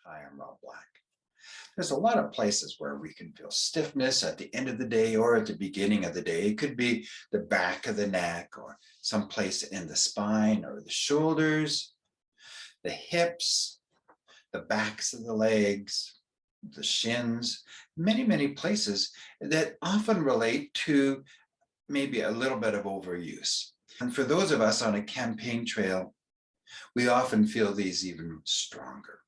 Hi, I'm Rob Black. There's a lot of places where we can feel stiffness at the end of the day or at the beginning of the day. It could be the back of the neck or someplace in the spine or the shoulders, the hips, the backs of the legs, the shins, many places that often relate to maybe a little bit of overuse. And for those of us on a campaign trail, we often feel these even stronger.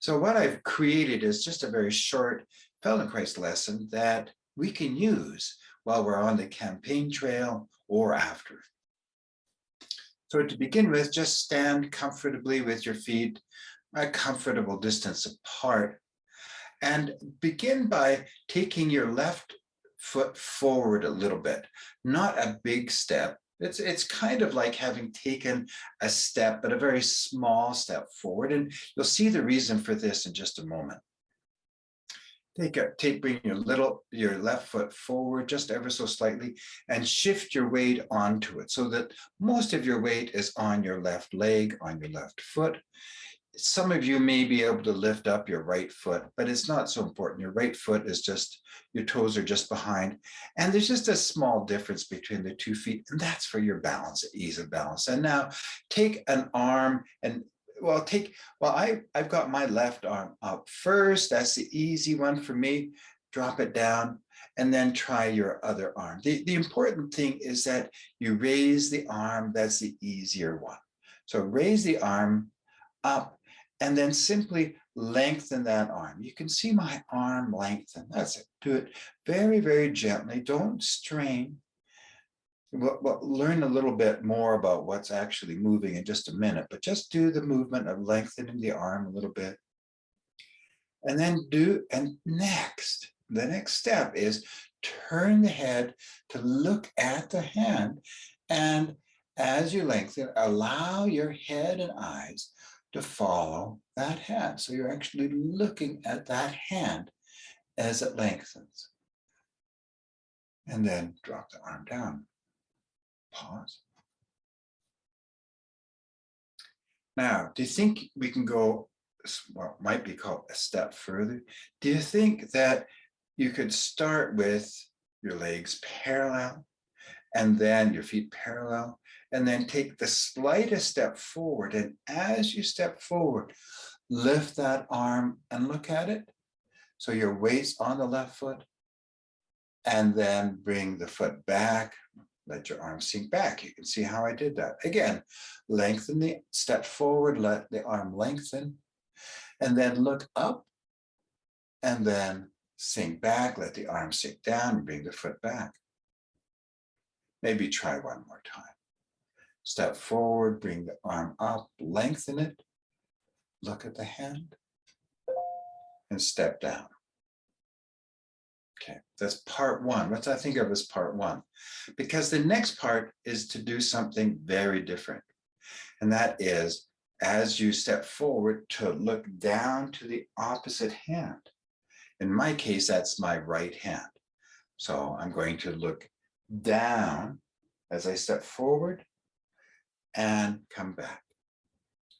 So what I've created is just a very short Feldenkrais lesson that we can use while we're on the campaign trail or after. So to begin with, just stand comfortably with your feet a comfortable distance apart and begin by taking your left foot forward a little bit, not a big step. It's kind of like having taken a step, but a very small step forward. And you'll see the reason for this in just a moment. Bring your left foot forward just ever so slightly and shift your weight onto it so that most of your weight is on your left leg, on your left foot. Some of you may be able to lift up your right foot, but it's not so important. Your right foot is just, your toes are just behind. And there's just a small difference between the 2 feet, and that's for your balance, ease of balance. And now take an arm and I've got my left arm up first. That's the easy one for me. Drop it down and then try your other arm. The important thing is that you raise the arm. That's the easier one. So raise the arm up and then simply lengthen that arm. You can see my arm lengthen. That's it. Do it very gently. Don't strain. We'll learn a little bit more about what's actually moving in just a minute, but just do the movement of lengthening the arm a little bit. And then the next step is turn the head to look at the hand. And as you lengthen, allow your head and eyes to follow that hand. So you're actually looking at that hand as it lengthens. And then drop the arm down. Pause. Now, do you think we can go what might be called a step further? Do you think that you could start with your legs parallel and then your feet parallel and then take the slightest step forward? And as you step forward, lift that arm and look at it. So your weight's on the left foot and then bring the foot back. Let your arm sink back. You can see how I did that. Again, lengthen the step forward, let the arm lengthen, and then look up and then sink back, let the arm sink down and bring the foot back. Maybe try one more time. Step forward, bring the arm up, lengthen it, look at the hand, and step down. Okay, that's part one. What I think of as part one, because the next part is to do something very different. And that is, as you step forward, to look down to the opposite hand. In my case, that's my right hand. So I'm going to look down as I step forward and come back.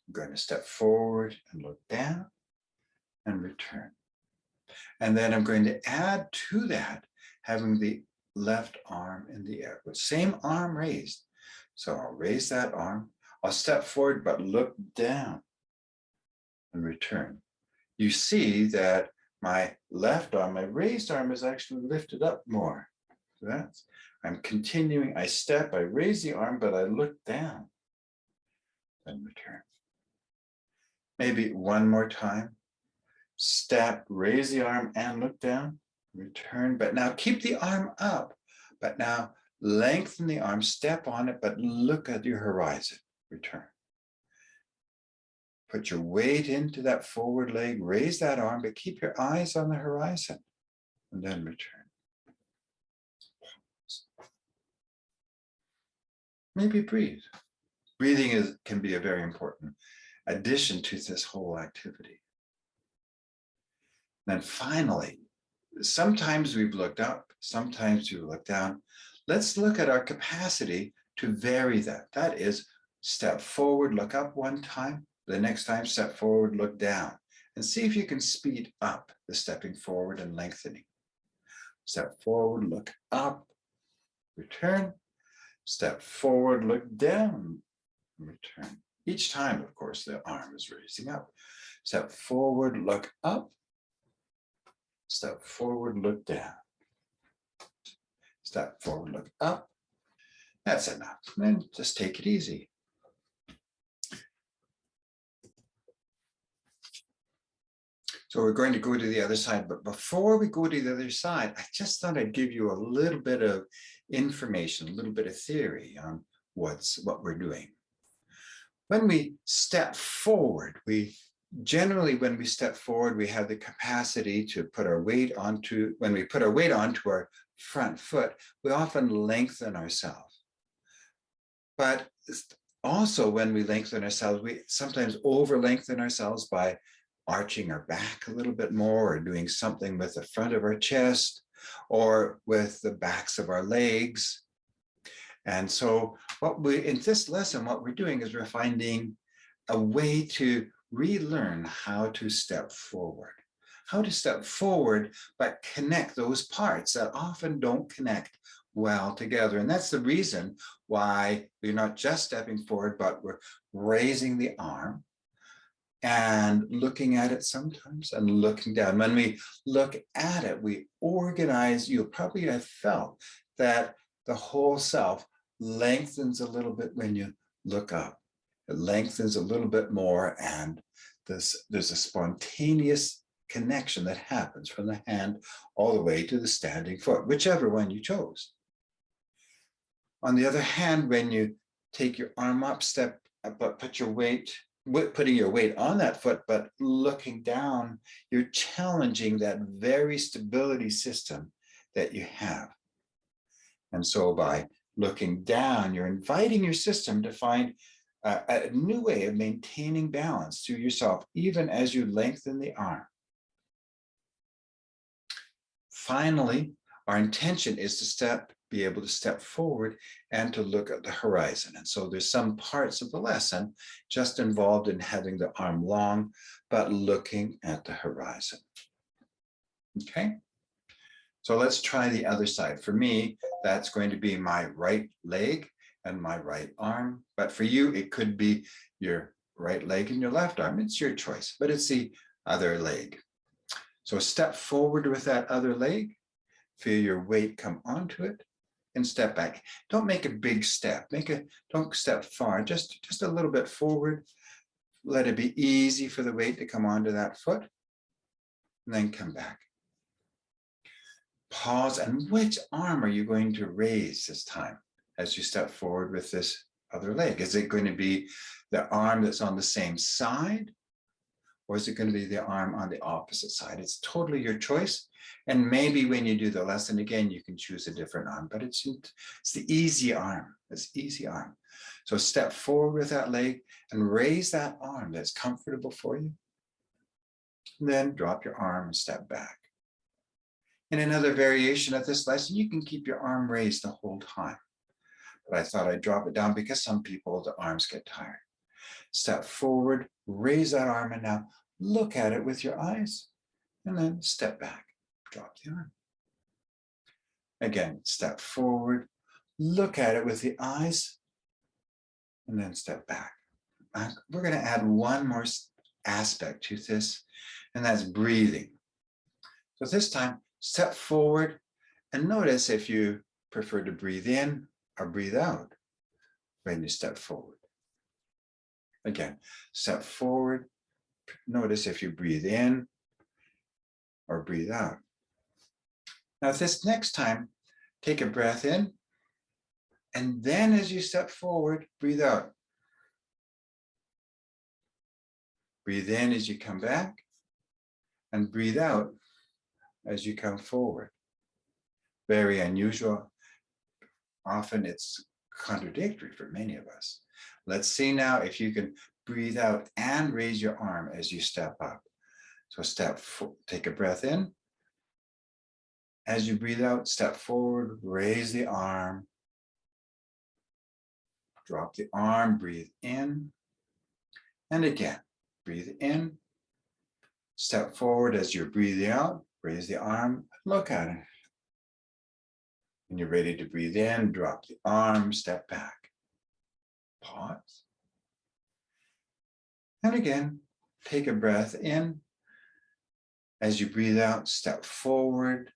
I'm going to step forward and look down and return. And then I'm going to add to that, having the left arm in the air, with same arm raised. So I'll raise that arm. I'll step forward, but look down and return. You see that my left arm, my raised arm, is actually lifted up more. So I'm continuing. I step, I raise the arm, but I look down and return. Maybe one more time. Step, raise the arm and look down, return, but now keep the arm up, but now lengthen the arm, step on it, but look at your horizon, return. Put your weight into that forward leg, raise that arm, but keep your eyes on the horizon, and then return. Maybe breathe. Breathing can be a very important addition to this whole activity. Then finally, sometimes we've looked up, sometimes we look down. Let's look at our capacity to vary that. That is, step forward, look up one time. The next time, step forward, look down. and see if you can speed up the stepping forward and lengthening. Step forward, look up, return. Step forward, look down, return. Each time, of course, the arm is raising up. Step forward, look up. Step forward, look down. Step forward, look up. That's enough. And then just take it easy. So we're going to go to the other side, but before we go to the other side, I just thought I'd give you a little bit of information, a little bit of theory on what we're doing. When we step forward, generally, when we step forward, we have the capacity to put our weight onto, when we put our weight onto our front foot, we often lengthen ourselves. But also when we lengthen ourselves, we sometimes over lengthen ourselves by arching our back a little bit more, or doing something with the front of our chest, or with the backs of our legs. And so in this lesson, what we're doing is we're finding a way to relearn how to step forward. How to step forward, but connect those parts that often don't connect well together. And that's the reason why we're not just stepping forward, but we're raising the arm and looking at it sometimes and looking down. When we look at it, we organize. You'll probably have felt that the whole self lengthens a little bit when you look up. It lengthens a little bit more, and there's a spontaneous connection that happens from the hand all the way to the standing foot, whichever one you chose. On the other hand, when you take your arm up, step, but putting your weight on that foot, but looking down, you're challenging that very stability system that you have. And so by looking down, you're inviting your system to find a new way of maintaining balance through yourself, even as you lengthen the arm. Finally, our intention is to be able to step forward and to look at the horizon. And so there's some parts of the lesson just involved in having the arm long, but looking at the horizon. Okay, so let's try the other side. For me, that's going to be my right leg and my right arm. But for you, it could be your right leg and your left arm. It's your choice, but it's the other leg. So step forward with that other leg. Feel your weight come onto it and step back. Don't make a big step. Don't step far, just a little bit forward. Let it be easy for the weight to come onto that foot, and then come back. Pause, and which arm are you going to raise this time as you step forward with this other leg? Is it going to be the arm that's on the same side, or is it going to be the arm on the opposite side? It's totally your choice. And maybe when you do the lesson again, you can choose a different arm, but it's the easy arm. It's easy arm. So step forward with that leg and raise that arm that's comfortable for you. And then drop your arm and step back. In another variation of this lesson, you can keep your arm raised the whole time. But I thought I'd drop it down because some people, the arms get tired. Step forward, raise that arm, and now look at it with your eyes, and then step back, drop the arm. Again, step forward, look at it with the eyes, and then step back. We're going to add one more aspect to this, and that's breathing. So this time, step forward and notice if you prefer to breathe in or breathe out when you step forward. Again, step forward. Notice if you breathe in or breathe out. Now, this next time, take a breath in, and then as you step forward, breathe out. Breathe in as you come back, and breathe out as you come forward. Very unusual. Often it's contradictory for many of us. Let's see now if you can breathe out and raise your arm as you step up. So take a breath in. As you breathe out, step forward, raise the arm. Drop the arm, breathe in. And again, breathe in. Step forward as you're breathing out, raise the arm, look at it. When you're ready to breathe in, drop the arm, step back. Pause. And again, take a breath in. As you breathe out, step forward.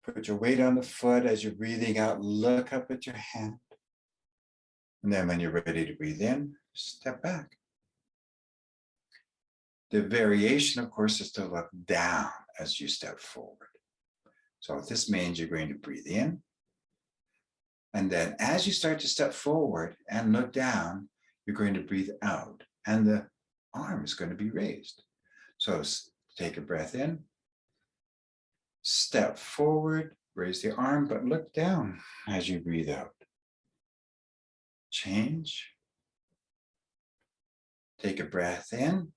Put your weight on the foot. As you're breathing out, look up at your hand. And then when you're ready to breathe in, step back. The variation, of course, is to look down as you step forward. So this means you're going to breathe in. And then as you start to step forward and look down, you're going to breathe out. And the arm is going to be raised. So take a breath in. Step forward, raise the arm, but look down as you breathe out. Change. Take a breath in.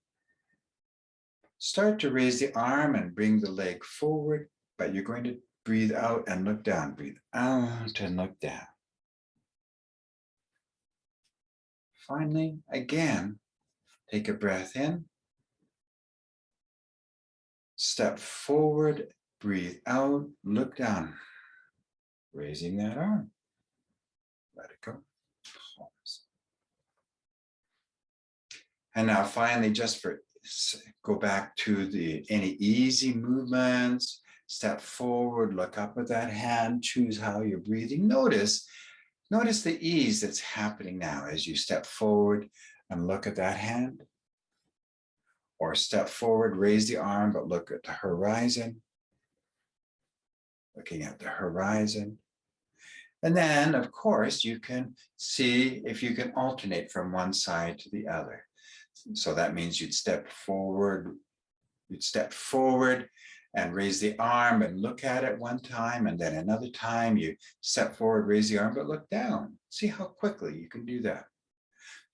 Start to raise the arm and bring the leg forward, but you're going to breathe out and look down. Breathe out and look down. Finally, again, take a breath in. Step forward, breathe out, look down. Raising that arm. Let it go. Pause. And now finally, just go back to any easy movements. Step forward, look up at that hand, choose how you're breathing. Notice the ease that's happening now as you step forward and look at that hand. Or step forward, raise the arm, but look at the horizon. Looking at the horizon. And then, of course, you can see if you can alternate from one side to the other. So that means you'd step forward and raise the arm and look at it one time, and then another time you step forward, raise the arm, but look down. See how quickly you can do that.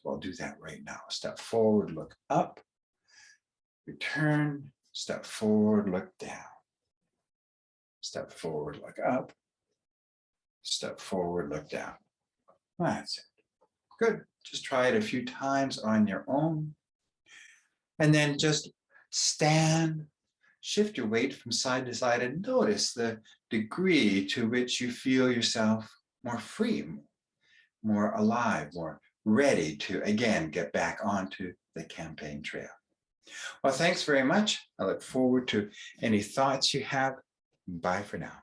So I'll do that right now. Step forward, look up, return, step forward, look down. Step forward, look up, step forward, look down. That's it. Good. Just try it a few times on your own. And then just stand, shift your weight from side to side, and notice the degree to which you feel yourself more free, more alive, more ready to, again, get back onto the campaign trail. Well, thanks very much. I look forward to any thoughts you have. Bye for now.